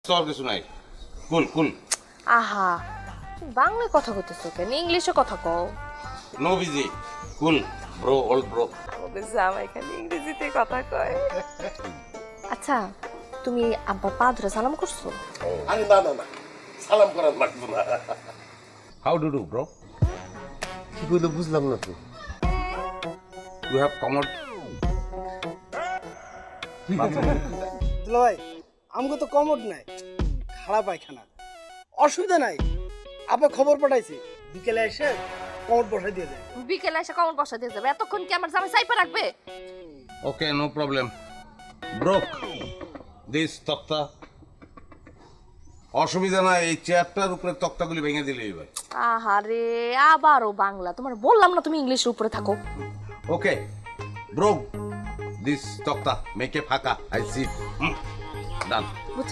তোর কিছু নাই, কুল কুল। আহা, বাংলায় কথা কইতেছো কেন, ইংলিশে কথা কও। নো বিজি, কুল ব্রো, ওল্ড ব্রো। ওকে জামাই খালি ইংরেজিতে কথা কয়। আচ্ছা, তুমি আব্বার পা ধরে সালাম করছো? আরে না না না, সালাম করার লাগতো না। How do do bro? কি বলে বুঝলাম না তো। You have commode? দুলা ভাই, আমাকে তো কমোড নাই, খারাপ পায়খানা। অসুবিধা নাই, আপা খবর পাঠাইছি, বিকেলে এসে কমোড বসাই দিয়ে দেয়। বিকেলে এসে কমর বসা দিয়ে যাবে, এতক্ষণ কি আমার জামাই সাইপা রাখবে? ওকে, নো প্রবলেম। ব্রোক দিস তক্তা। অসুবিধা নাই, এই চেয়ারটার উপরে তক্তাগুলি ভেঙে দিলেই ভাই। আহারে, আবারও বাংলা। তোমার বললাম না তুমি ইংলিশের উপরে থাকো। ওকে ব্রোক দিস তক্তা, মেকে ফাঁকা, আই সি ডান।